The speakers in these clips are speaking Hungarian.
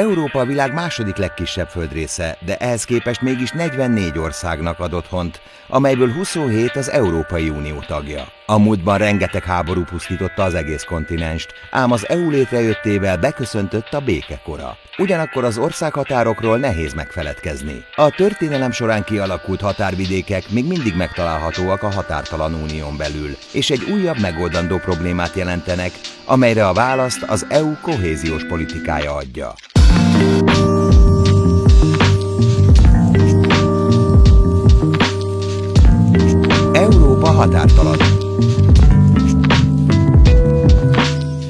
Európa a világ második legkisebb földrésze, de ehhez képest mégis 44 országnak ad otthont, amelyből 27 az Európai Unió tagja. A múltban rengeteg háború pusztította az egész kontinenst, ám az EU létrejöttével beköszöntött a békekora. Ugyanakkor az országhatárokról nehéz megfeledkezni. A történelem során kialakult határvidékek még mindig megtalálhatóak a határtalan unión belül, és egy újabb megoldandó problémát jelentenek, amelyre a választ az EU kohéziós politikája adja. Európa határtalan.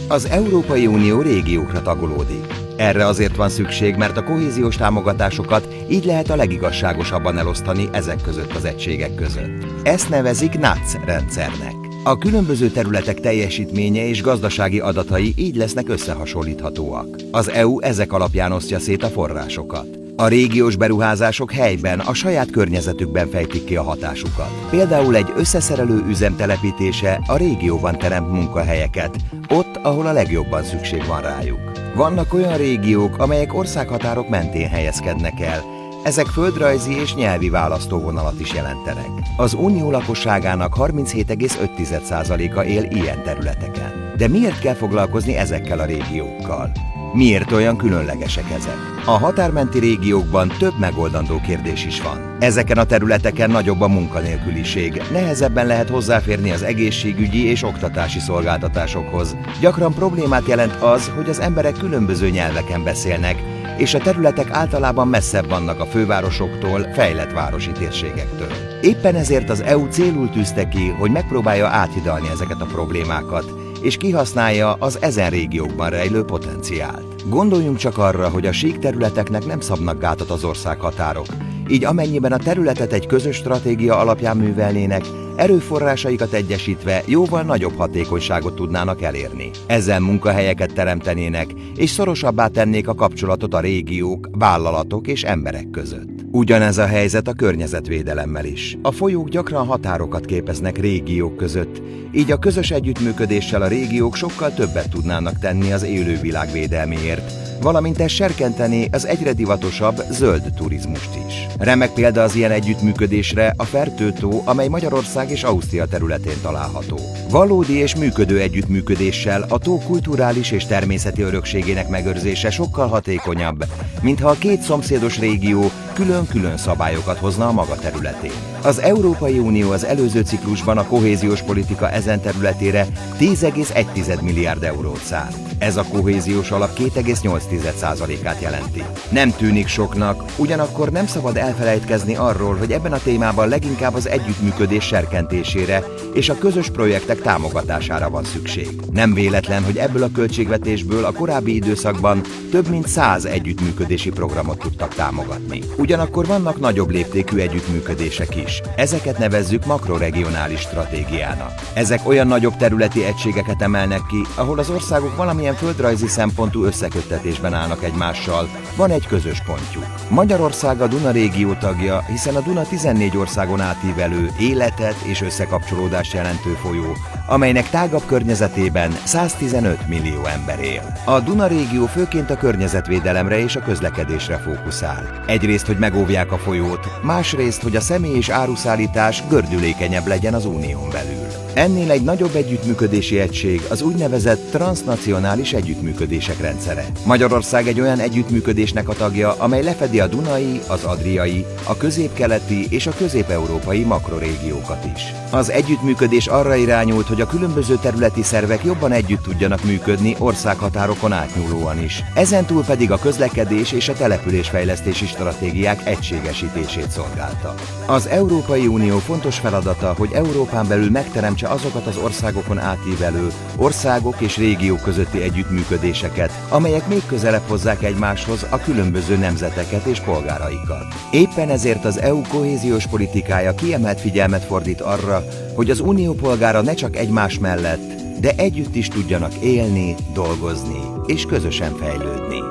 Az Európai Unió régiókra tagolódik. Erre azért van szükség, mert a kohéziós támogatásokat így lehet a legigazságosabban elosztani ezek között az egységek között. Ezt nevezik NUTS rendszernek. A különböző területek teljesítménye és gazdasági adatai így lesznek összehasonlíthatóak. Az EU ezek alapján osztja szét a forrásokat. A régiós beruházások helyben, a saját környezetükben fejtik ki a hatásukat. Például egy összeszerelő üzem telepítése a régióban teremt munkahelyeket, ott, ahol a legjobban szükség van rájuk. Vannak olyan régiók, amelyek országhatárok mentén helyezkednek el. Ezek földrajzi és nyelvi választóvonalat is jelentenek. Az unió lakosságának 37,5%-a él ilyen területeken. De miért kell foglalkozni ezekkel a régiókkal? Miért olyan különlegesek ezek? A határmenti régiókban több megoldandó kérdés is van. Ezeken a területeken nagyobb a munkanélküliség, nehezebben lehet hozzáférni az egészségügyi és oktatási szolgáltatásokhoz. Gyakran problémát jelent az, hogy az emberek különböző nyelveken beszélnek, és a területek általában messzebb vannak a fővárosoktól, fejlett városi térségektől. Éppen ezért az EU célul tűzte ki, hogy megpróbálja áthidalni ezeket a problémákat, és kihasználja az ezen régiókban rejlő potenciált. Gondoljunk csak arra, hogy a sík területeknek nem szabnak gátat az országhatárok, így amennyiben a területet egy közös stratégia alapján művelnének, erőforrásaikat egyesítve jóval nagyobb hatékonyságot tudnának elérni. Ezzel munkahelyeket teremtenének, és szorosabbá tennék a kapcsolatot a régiók, vállalatok és emberek között. Ugyanez a helyzet a környezetvédelemmel is. A folyók gyakran határokat képeznek régiók között, így a közös együttműködéssel a régiók sokkal többet tudnának tenni az élővilág védelméért, valamint ez serkenteni az egyre divatosabb zöld turizmust is. Remek példa az ilyen együttműködésre a Fertő-tó, amely Magyarország és Ausztria területén található. Valódi és működő együttműködéssel a tó kulturális és természeti örökségének megőrzése sokkal hatékonyabb, mintha a két szomszédos régió külön-külön szabályokat hozna a maga területén. Az Európai Unió az előző ciklusban a kohéziós politika ezen területére 10,1 milliárd eurót szánt. Ez a kohéziós alap 2,8%-át jelenti. Nem tűnik soknak, ugyanakkor nem szabad elfelejtkezni arról, hogy ebben a témában leginkább az együttműködés serkentésére és a közös projektek támogatására van szükség. Nem véletlen, hogy ebből a költségvetésből a korábbi időszakban több mint 100 együttműködési programot tudtak támogatni. Ugyanakkor vannak nagyobb léptékű együttműködések is. Ezeket nevezzük makroregionális stratégiának. Ezek olyan nagyobb területi egységeket emelnek ki, ahol az országok valamilyen földrajzi szempontú összeköttetésben állnak egymással, van egy közös pontjuk. Magyarország a Duna régió tagja, hiszen a Duna 14 országon átívelő, életet és összekapcsolódást jelentő folyó, amelynek tágabb környezetében 115 millió ember él. A Duna régió főként a környezetvédelemre és a közlekedésre fókuszál. Egyrészt, hogy megóvják a folyót, másrészt, hogy a személy- és áruszállítás gördülékenyebb legyen az unión belül. Ennél egy nagyobb együttműködési egység az úgynevezett transznacionális együttműködések rendszere. Magyarország egy olyan együttműködésnek a tagja, amely lefedi a dunai, az adriai, a közép-keleti és a közép-európai makrorégiókat is. Az együttműködés arra irányult, hogy a különböző területi szervek jobban együtt tudjanak működni országhatárokon átnyúlóan is. Ezentúl pedig a közlekedés és a településfejlesztési stratégiák egységesítését szolgálta. Az Európai Unió fontos feladata, hogy Európán belül megteremtse azokat az országokon átívelő országok és régiók közötti együttműködéseket, amelyek még közelebb hozzák egymáshoz a különböző nemzeteket és polgáraikat. Éppen ezért az EU kohéziós politikája kiemelt figyelmet fordít arra, hogy az unió polgára ne csak egymás mellett, de együtt is tudjanak élni, dolgozni és közösen fejlődni.